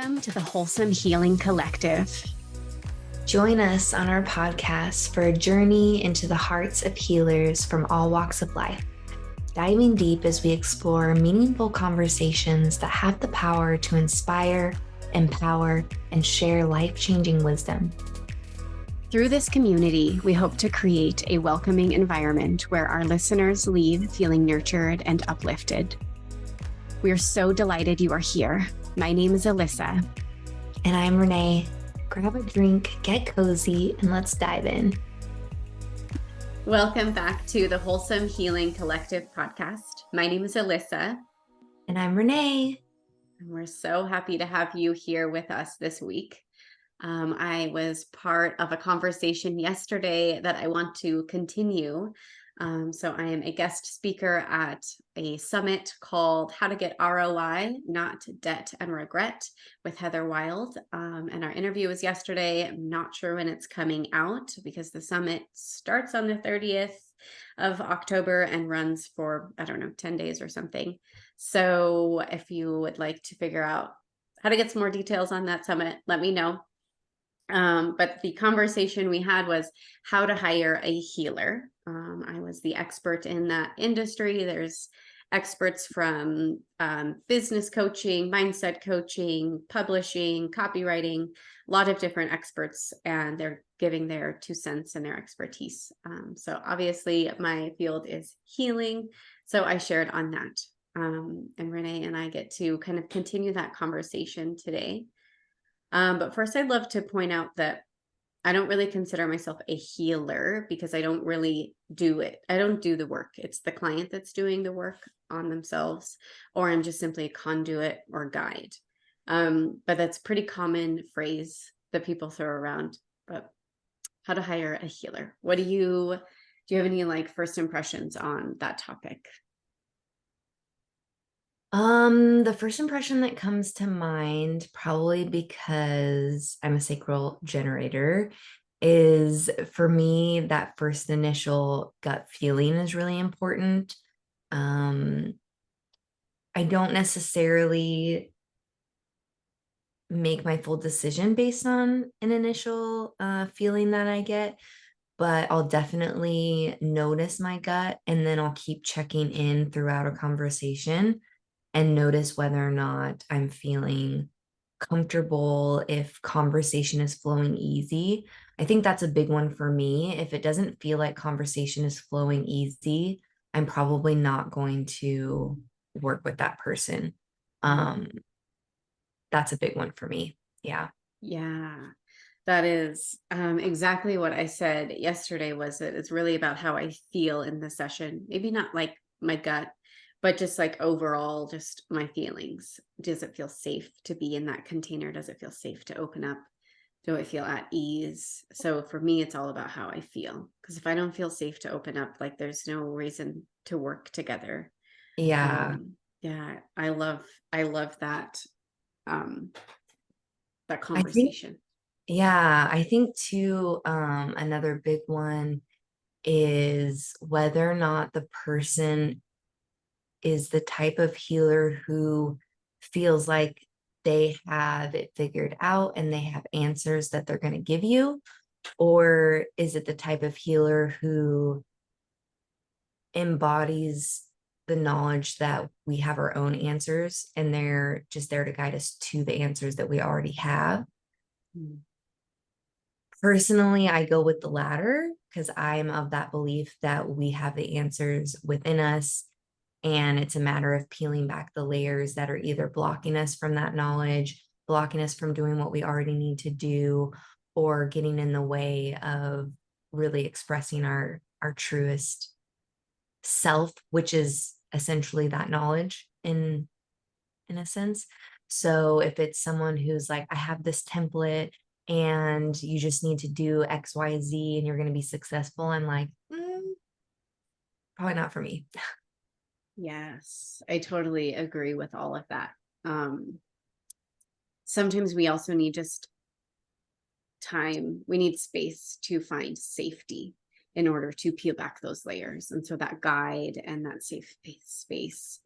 Welcome to the Wholesome Healing Collective. Join us on our podcast for a journey into the hearts of healers from all walks of life, diving deep as we explore meaningful conversations that have the power to inspire, empower, and share life-changing wisdom. Through this community, we hope to create a welcoming environment where our listeners leave feeling nurtured and uplifted. We are so delighted you are here. My name is Alyssa. And I'm Renee. Grab a drink, get cozy, and let's dive in. Welcome back to the Wholesome Healing Collective podcast. My name is Alyssa. And I'm Renee. And we're so happy to have you here with us this week. I was part of a conversation yesterday that I want to continue. So I am a guest speaker at a summit called How to Get ROI, Not Debt and Regret with Heather Wild. And our interview was yesterday. I'm not sure when it's coming out because the summit starts on the 30th of October and runs for, 10 days or something. So if you would like to figure out how to get some more details on that summit, let me know. But the conversation we had was how to hire a healer. I was the expert in that industry. There's experts from business coaching, mindset coaching, publishing, copywriting, a lot of different experts, and they're giving their 2 cents and their expertise. So obviously my field is healing. So I shared on that. And Renee and I get to kind of continue that conversation today. But first, I'd love to point out that I don't really consider myself a healer because I don't really do it. I don't do the work. It's the client that's doing the work on themselves, or I'm just simply a conduit or guide. But that's a pretty common phrase that people throw around. But how to hire a healer? Do you have any first impressions on that topic? The first impression that comes to mind, probably because I'm a sacral generator, is for me, that first initial gut feeling is really important. I don't necessarily make my full decision based on an initial feeling that I get, but I'll definitely notice my gut, and then I'll keep checking in throughout a conversation and notice whether or not I'm feeling comfortable, if conversation is flowing easy. I think that's a big one for me. If it doesn't feel like conversation is flowing easy, I'm probably not going to work with that person. That's a big one for me. Yeah. Yeah, that is exactly what I said yesterday, was that it's really about how I feel in the session. Maybe not like my gut, but just overall, just my feelings. Does it feel safe to be in that container? Does it feel safe to open up? Do I feel at ease? So for me, it's all about how I feel. Because if I don't feel safe to open up, there's no reason to work together. Yeah. Yeah, I love that that conversation. I think too, another big one is whether or not the person is the type of healer who feels like they have it figured out and they have answers that they're going to give you, or is it the type of healer who embodies the knowledge that we have our own answers and they're just there to guide us to the answers that we already have. Personally, I go with the latter because I'm of that belief that we have the answers within us, and it's a matter of peeling back the layers that are either blocking us from that knowledge, blocking us from doing what we already need to do, or getting in the way of really expressing our truest self, which is essentially that knowledge in a sense. So if it's someone who's like, I have this template and you just need to do XYZ and you're going to be successful, I'm like, probably not for me. Yes, I totally agree with all of that. Sometimes we also need just time. We need space to find safety in order to peel back those layers. And so that guide and that safe space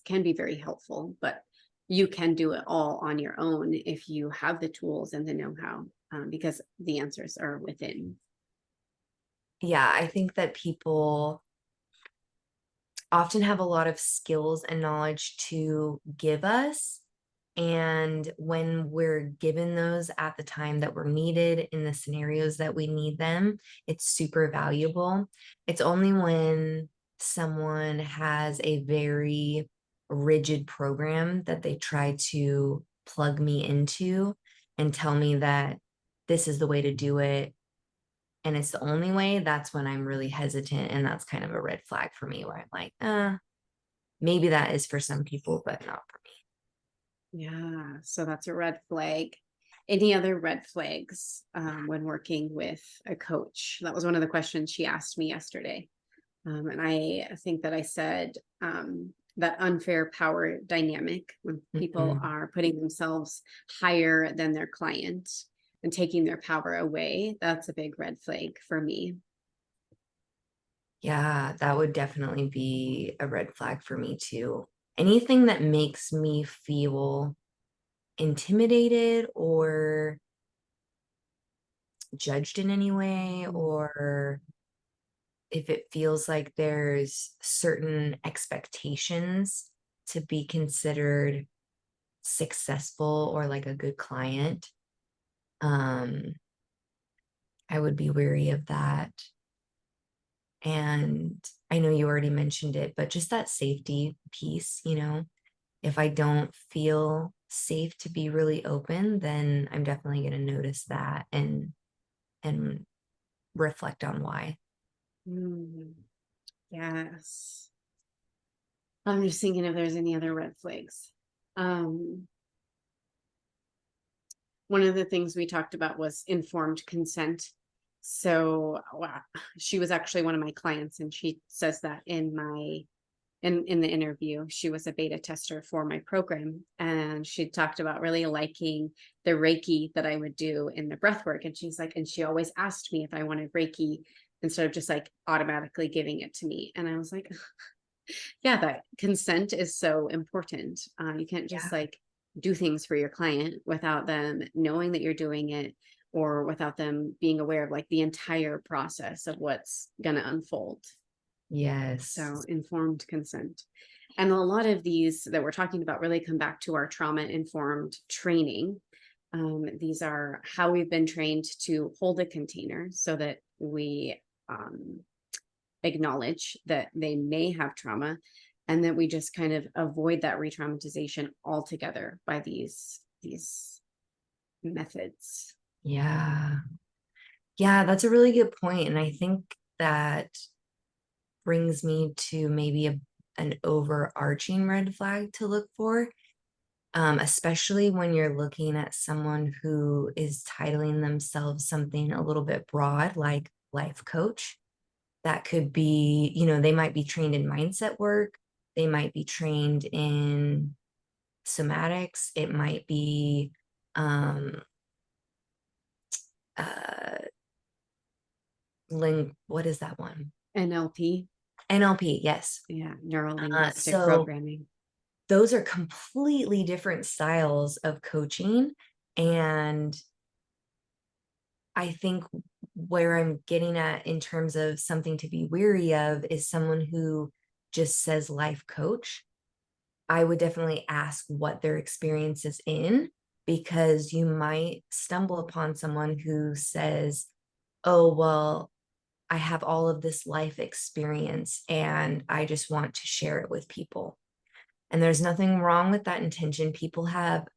can be very helpful, but you can do it all on your own if you have the tools and the know-how, because the answers are within. Yeah, I think that people often have a lot of skills and knowledge to give us. And when we're given those at the time that we're needed in the scenarios that we need them, it's super valuable. It's only when someone has a very rigid program that they try to plug me into and tell me that this is the way to do it and it's the only way, that's when I'm really hesitant. And that's kind of a red flag for me where I'm like, maybe that is for some people, but not for me. Yeah, so that's a red flag. Any other red flags when working with a coach? That was one of the questions she asked me yesterday. And I think that I said that unfair power dynamic, when people Mhm. are putting themselves higher than their client and taking their power away, that's a big red flag for me. Yeah, that would definitely be a red flag for me too. Anything that makes me feel intimidated or judged in any way, Mm. or if it feels like there's certain expectations to be considered successful or like a good client, um, I would be wary of that. And I know you already mentioned it, but just that safety piece, if I don't feel safe to be really open, then I'm definitely going to notice that and reflect on why. Mm, yes. I'm just thinking if there's any other red flags. Um, One of the things we talked about was informed consent. So wow, she was actually one of my clients, and she says that in the interview. She was a beta tester for my program, and she talked about really liking the Reiki that I would do in the breath work. And she's like, and she always asked me if I wanted Reiki instead of just like automatically giving it to me. And I was like, yeah, that consent is so important. You can't just Yeah. like do things for your client without them knowing that you're doing it, or without them being aware of like the entire process of what's going to unfold. So Yes. informed consent. And a lot of these that we're talking about really come back to our trauma informed training. These are how we've been trained to hold a container so that we acknowledge that they may have trauma, and that we just kind of avoid that re-traumatization altogether by these methods. Yeah. Yeah, that's a really good point. And I think that brings me to maybe an overarching red flag to look for, especially when you're looking at someone who is titling themselves something a little bit broad, like life coach. That could be, they might be trained in mindset work, they might be trained in somatics, it might be um uh what is that one? NLP. NLP, yes. Yeah, neuro linguistic So programming. those are completely different styles of coaching. And I think where I'm getting at in terms of something to be weary of is someone who just says life coach. I would definitely ask what their experience is in, because you might stumble upon someone who says, oh, well, I have all of this life experience and I just want to share it with people. And there's nothing wrong with that intention. People have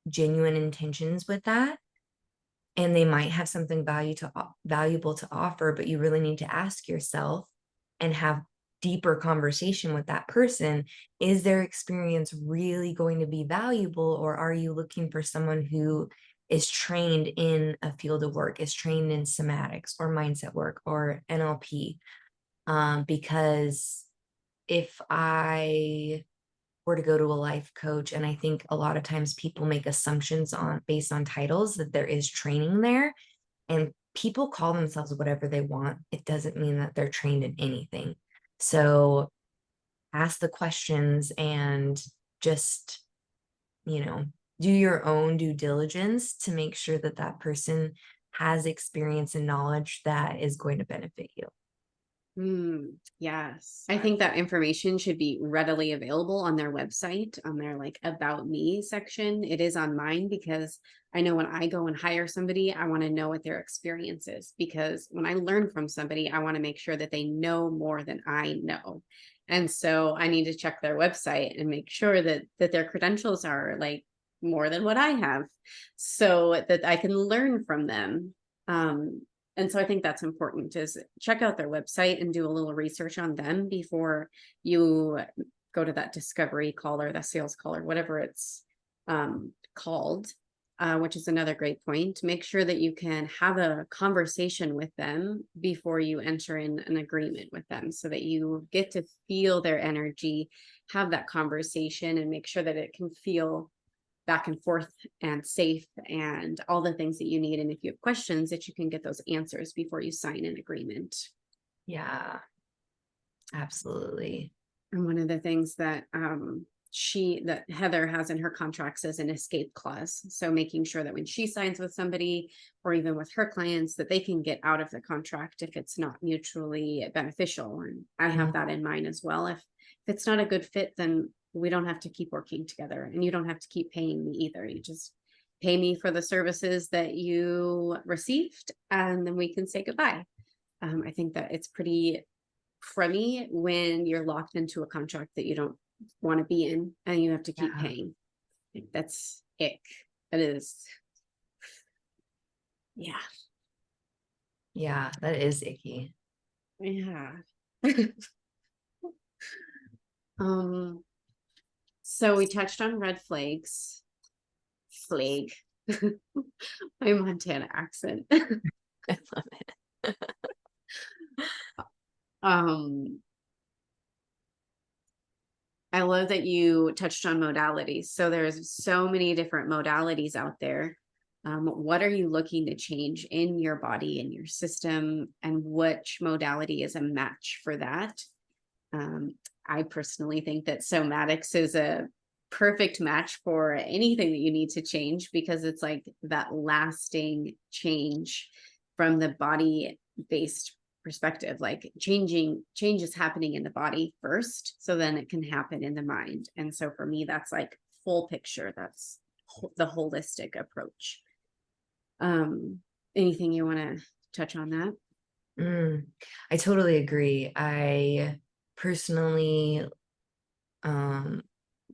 genuine intentions with that, and they might have something valuable to offer, but you really need to ask yourself and have deeper conversation with that person. Is their experience really going to be valuable, or are you looking for someone who is trained in a field of work, is trained in somatics or mindset work or NLP? Because if I were to go to a life coach, and I think a lot of times people make assumptions on based on titles that there is training there, and people call themselves whatever they want. It doesn't mean that they're trained in anything. So ask the questions and just do your own due diligence to make sure that that person has experience and knowledge that is going to benefit you. Yes. I think that information should be readily available on their website, on their like about me section. It is on mine because I know when I go and hire somebody, I want to know what their experience is, because when I learn from somebody, I want to make sure that they know more than I know. And so I need to check their website and make sure that their credentials are like more than what I have, so that I can learn from them. And so I think that's important, is check out their website and do a little research on them before you go to that discovery call or the sales call or whatever it's called, which is another great point. Make sure that you can have a conversation with them before you enter in an agreement with them, so that you get to feel their energy, have that conversation, and make sure that it can feel back and forth and safe and all the things that you need. And if you have questions, that you can get those answers before you sign an agreement. Yeah, absolutely. And one of the things that that Heather has in her contracts is an escape clause. So making sure that when she signs with somebody, or even with her clients, that they can get out of the contract if it's not mutually beneficial. And I have that in mind as well. If it's not a good fit, then we don't have to keep working together, and you don't have to keep paying me either. You just pay me for the services that you received, and then we can say goodbye. I think that it's pretty crummy when you're locked into a contract that you don't want to be in and you have to keep paying. Like, that's ick. That is. Yeah. Yeah, that is icky. Yeah. So we touched on red flags. Flag. My Montana accent. I love it. I love that you touched on modalities. So there's so many different modalities out there. What are you looking to change in your body, in your system, and which modality is a match for that? I personally think that somatics is a perfect match for anything that you need to change, because it's like that lasting change from the body based perspective. Like change is happening in the body first, so then it can happen in the mind. And so for me, that's like full picture. That's the holistic approach. Anything you want to touch on that? I totally agree. I personally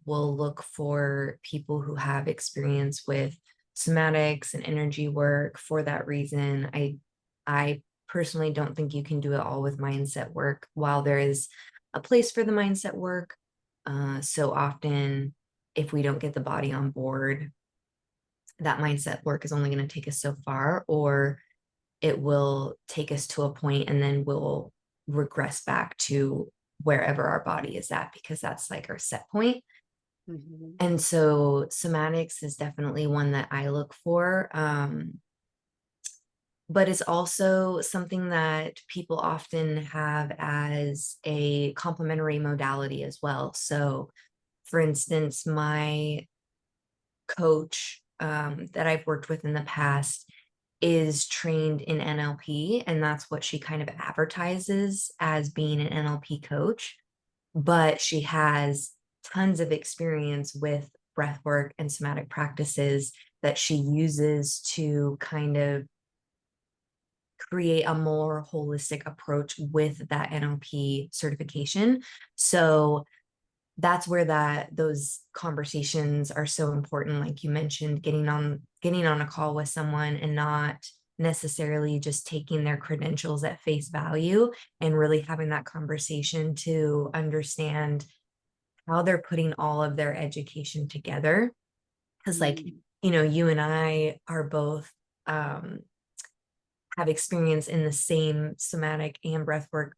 will look for people who have experience with somatics and energy work for that reason. I personally don't think you can do it all with mindset work. While there is a place for the mindset work, so often if we don't get the body on board, that mindset work is only going to take us so far, or it will take us to a point and then we'll regress back to wherever our body is at, because that's like our set point. And so somatics is definitely one that I look for. But it's also something that people often have as a complementary modality as well. So for instance, my coach that I've worked with in the past is trained in NLP, and that's what she kind of advertises as being an NLP coach. But she has tons of experience with breath work and somatic practices that she uses to kind of create a more holistic approach with that NLP certification. So that's where those conversations are so important. Like you mentioned, getting on a call with someone and not necessarily just taking their credentials at face value, and really having that conversation to understand how they're putting all of their education together. Because like, you and I are both have experience in the same somatic and breathwork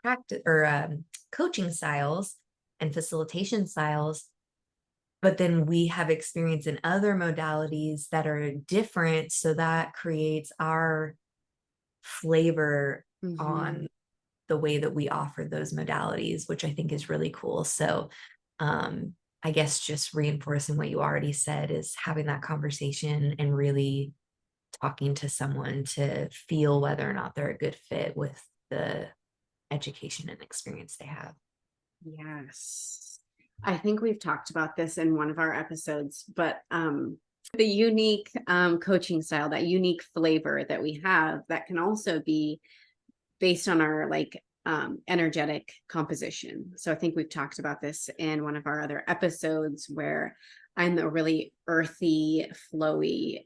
practice or coaching styles and facilitation styles, but then we have experience in other modalities that are different, so that creates our flavor on the way that we offer those modalities, which I think is really cool. So I guess just reinforcing what you already said is having that conversation and really talking to someone to feel whether or not they're a good fit with the education and experience they have. Yes. I think we've talked about this in one of our episodes, but the unique coaching style, that unique flavor that we have, that can also be based on our like energetic composition. So I think we've talked about this in one of our other episodes where I'm a really earthy, flowy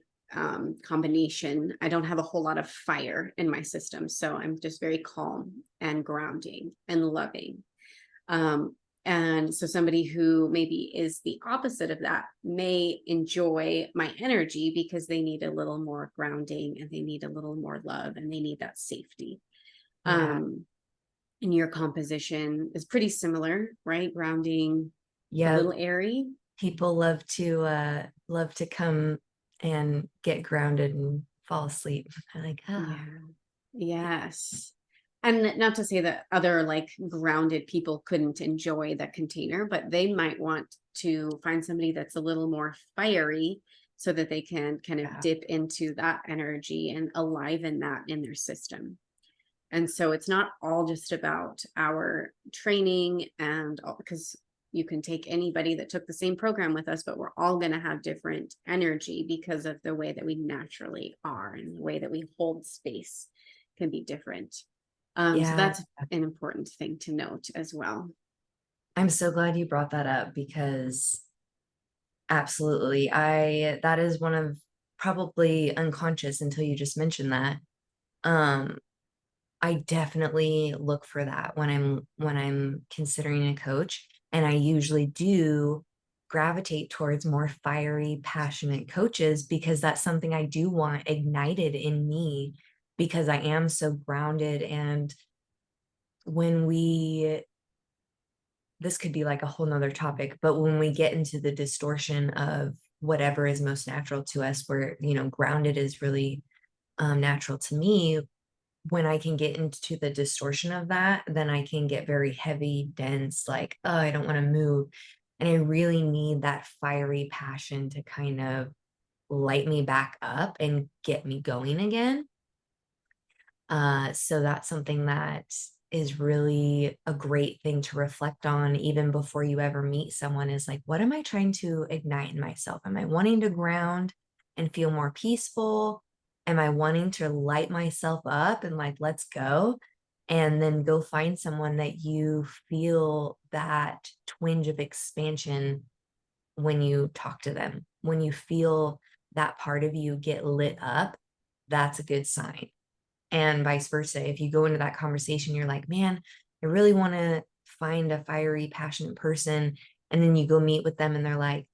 combination. I don't have a whole lot of fire in my system. So I'm just very calm and grounding and loving. Um, and so somebody who maybe is the opposite of that may enjoy my energy because they need a little more grounding and they need a little more love and they need that safety. Yeah. And your composition is pretty similar, right? Grounding, a Yeah. little airy. People love to come and get grounded and fall asleep. I'm like, ah, Yeah. Yes. And not to say that other like grounded people couldn't enjoy that container, but they might want to find somebody that's a little more fiery so that they can kind of yeah. dip into that energy and aliven that in their system. And so it's not all just about our training and all, because you can take anybody that took the same program with us, but we're all going to have different energy because of the way that we naturally are and the way that we hold space can be different. So Yeah. that's an important thing to note as well. I'm so glad you brought that up because absolutely. That is one of probably unconscious until you just mentioned that. Um, I definitely look for that when I'm considering a coach, and I usually do gravitate towards more fiery, passionate coaches because that's something I do want ignited in me because I am so grounded. And when we this could be like a whole nother topic, but when we get into the distortion of whatever is most natural to us, where, grounded is really natural to me, when I can get into the distortion of that, then I can get very heavy, dense, like, oh, I don't want to move. And I really need that fiery passion to kind of light me back up and get me going again. So that's something that is really a great thing to reflect on even before you ever meet someone is like, what am I trying to ignite in myself? Am I wanting to ground and feel more peaceful? Am I wanting to light myself up and like, let's go? And then go find someone that you feel that twinge of expansion when you talk to them, when you feel that part of you get lit up, that's a good sign, and vice versa. If you go into that conversation, you're like, man, I really want to find a fiery, passionate person. And then you go meet with them and they're like,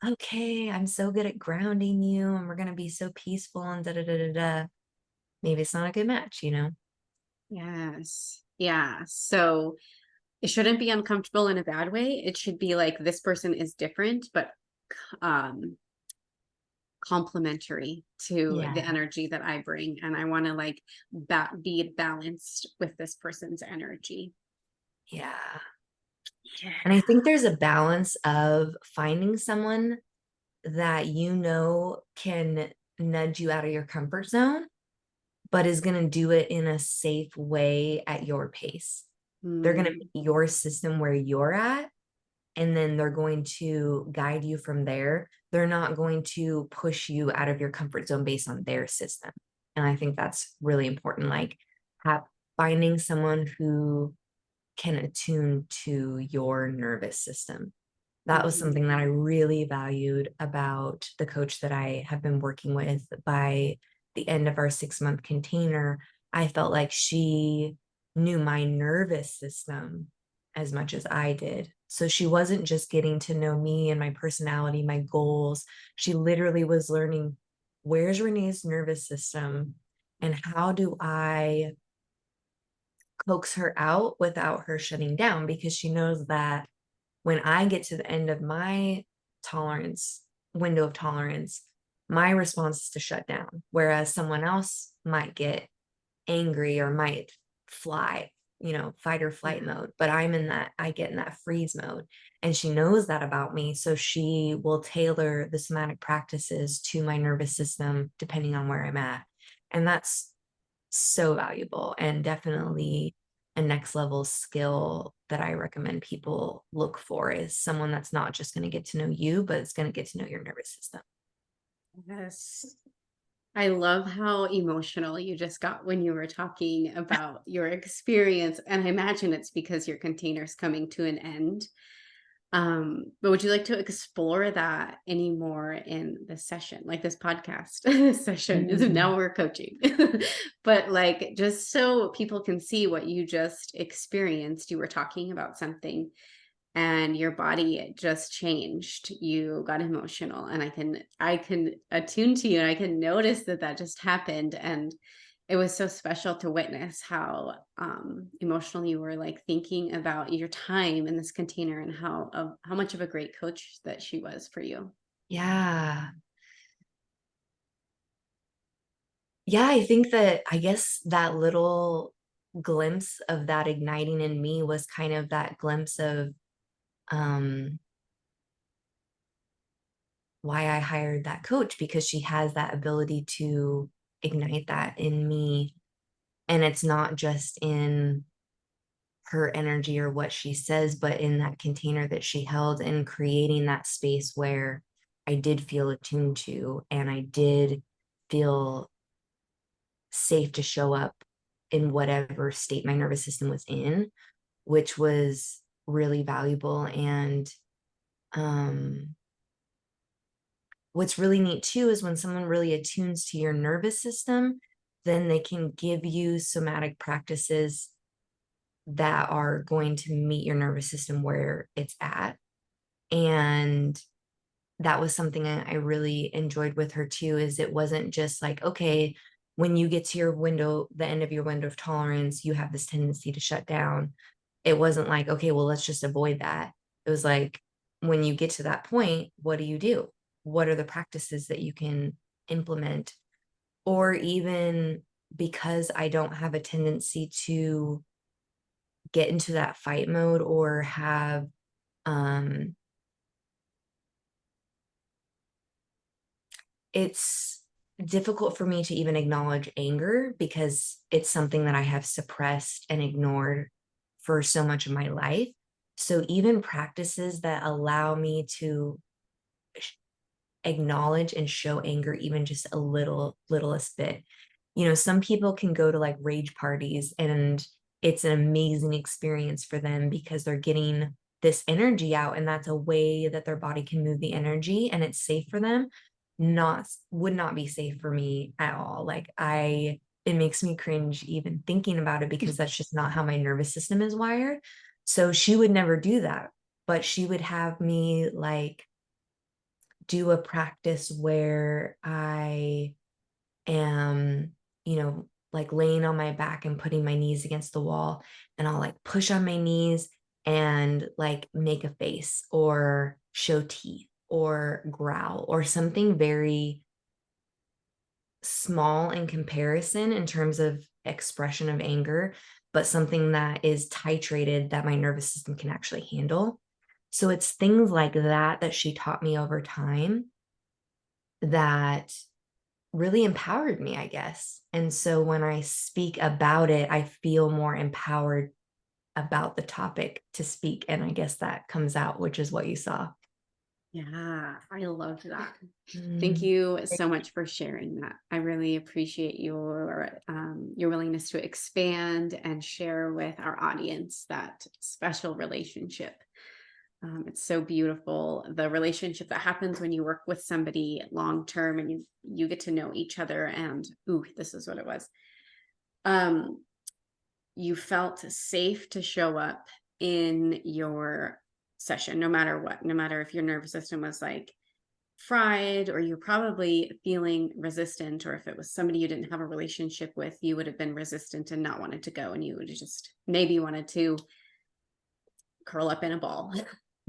okay, I'm so good at grounding you and we're going to be so peaceful and da da da da da. Maybe it's not a good match. Yes. Yeah. So it shouldn't be uncomfortable in a bad way. It should be like this person is different, but um complementary to the Yeah. energy that I bring. And I want to like be balanced with this person's energy. Yeah. Yeah. And I think there's a balance of finding someone that can nudge you out of your comfort zone, but is going to do it in a safe way at your pace. They're going to Mm, meet your system where you're at, and then they're going to guide you from there. They're not going to push you out of your comfort zone based on their system. And I think that's really important. Like finding someone who can attune to your nervous system. That was mhm. something that I really valued about the coach that I have been working with. By the end of our 6-month container, I felt like she knew my nervous system as much as I did. So she wasn't just getting to know me and my personality, my goals. She literally was learning, where's Renee's nervous system and how do I coax her out without her shutting down, because she knows that when I get to the end of my tolerance window of tolerance, my response is to shut down. Whereas someone else might get angry or might fly. fight or flight Yeah. mode, but I get in that freeze mode. And she knows that about me. So she will tailor the somatic practices to my nervous system depending on where I'm at. And that's so valuable and definitely a next level skill that I recommend people look for is someone that's not just going to get to know you, but it's going to get to know your nervous system. Yes. I love how emotional you just got when you were talking about your experience. And I imagine it's because your container's coming to an end. But would you like to explore that any more in this session, like this podcast session? Is Mm. now we're coaching, but like just so people can see what you just experienced. You were talking about something and your body just changed. You got emotional, and I can attune to you, and I can notice that that just happened. And it was so special to witness how emotional you were, like thinking about your time in this container and how much of a great coach that she was for you. Yeah. Yeah, I think that I guess that little glimpse of that igniting in me was kind of that glimpse of um why I hired that coach, because she has that ability to ignite that in me. And it's not just in her energy or what she says, but in that container that she held and creating that space where I did feel attuned to and I did feel safe to show up in whatever state my nervous system was in, which was really valuable. And um, what's really neat too is when someone really attunes to your nervous system, then they can give you somatic practices that are going to meet your nervous system where it's at. And that was something I really enjoyed with her too, is it wasn't just like, okay, when you get to your window, the end of your window of tolerance, you have this tendency to shut down. It wasn't like, okay, well, let's just avoid that. It was like, when you get to that point, what do you do? What are the practices that you can implement? Or even because I don't have a tendency to get into that fight mode or have um it's difficult for me to even acknowledge anger because it's something that I have suppressed and ignored for so much of my life. So even practices that allow me to acknowledge and show anger even just a littlest bit. Some people can go to like rage parties and it's an amazing experience for them because they're getting this energy out, and that's a way that their body can move the energy and it's safe for them. Not Would not be safe for me at all. Like it makes me cringe even thinking about it because that's just not how my nervous system is wired. So she would never do that, but she would have me like do a practice where I am, like laying on my back and putting my knees against the wall, and I'll like push on my knees and like make a face or show teeth or growl or something very small in comparison in terms of expression of anger, but something that is titrated that my nervous system can actually handle. So it's things like that that she taught me over time that really empowered me, I guess. And so when I speak about it, I feel more empowered about the topic to speak. And I guess that comes out, which is what you saw. Yeah, I love that. Thank Mm. you so much for sharing that. I really appreciate your willingness to expand and share with our audience that special relationship. It's so beautiful, the relationship that happens when you work with somebody long term and you get to know each other. And ooh, this is what it was. Um, you felt safe to show up in your session, no matter what, no matter if your nervous system was like fried or you're probably feeling resistant, or if it was somebody you didn't have a relationship with, you would have been resistant and not wanted to go, and you would have just maybe wanted to curl up in a ball.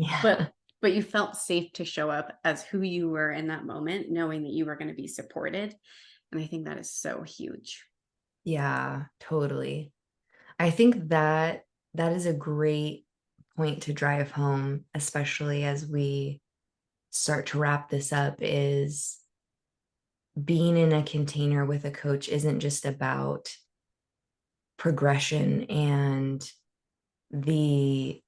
Yeah. But you felt safe to show up as who you were in that moment, knowing that you were going to be supported. And I think that is so huge. Yeah, totally. I think that that is a great point to drive home, especially as we start to wrap this up, is being in a container with a coach isn't just about progression and the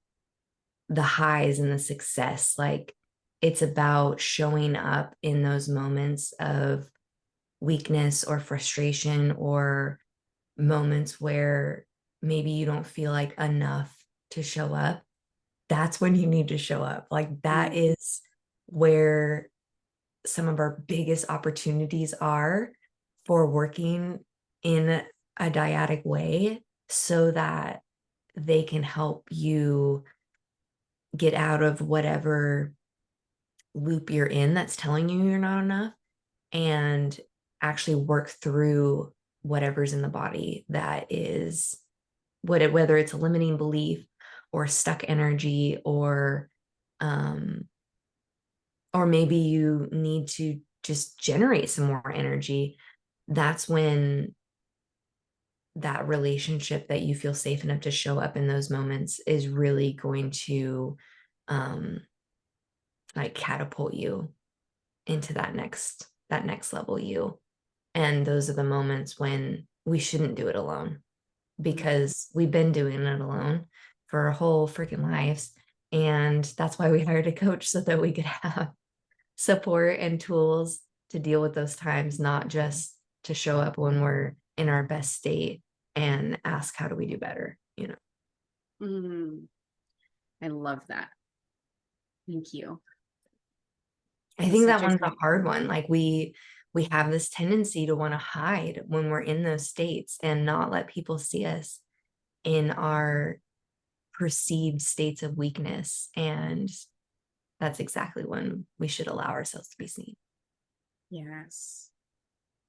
the highs and the success. Like, it's about showing up in those moments of weakness or frustration, or moments where maybe you don't feel like enough to show up. That's when you need to show up. Like, that Mm. is where some of our biggest opportunities are for working in a dyadic way, so that they can help you get out of whatever loop you're in that's telling you you're not enough, and actually work through whatever's in the body that is whether it's a limiting belief or stuck energy, um or maybe you need to just generate some more energy. That's when that relationship that you feel safe enough to show up in those moments is really going to um like catapult you into that next level you. And those are the moments when we shouldn't do it alone, because we've been doing it alone for our whole freaking lives. And that's why we hired a coach, so that we could have support and tools to deal with those times, not just to show up when we're in our best state and ask, how do we do better? Mm. I love that. Thank you. I That's think such that a one's a great. hard one. Like, we have this tendency to want to hide when we're in those states and not let people see us in our perceived states of weakness. And that's exactly when we should allow ourselves to be seen. Yes.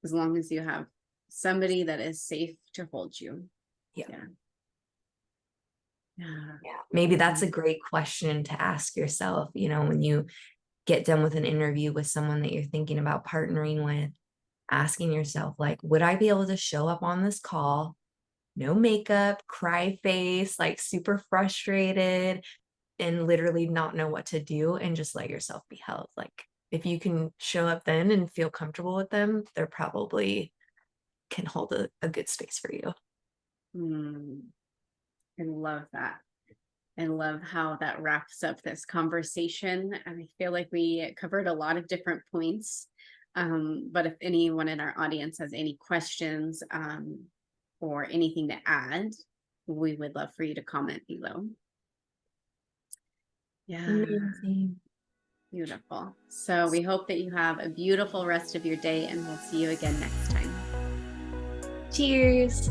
As long as you have somebody that is safe to hold you. Yeah. Yeah. Yeah. Yeah. Maybe that's Mm. a great question to ask yourself, when you get done with an interview with someone that you're thinking about partnering with, asking yourself, like, would I be able to show up on this call, no makeup, cry face, like super frustrated, and literally not know what to do, and just let yourself be held? Like, if you can show up then and feel comfortable with them, they're probably can hold a good space for you. Mm. I love that. I love how that wraps up this conversation. And I feel like we covered a lot of different points. But if anyone in our audience has any questions or anything to add, we would love for you to comment below. Yeah, Amazing. beautiful. So we hope that you have a beautiful rest of your day, and we'll see you again next time. Cheers.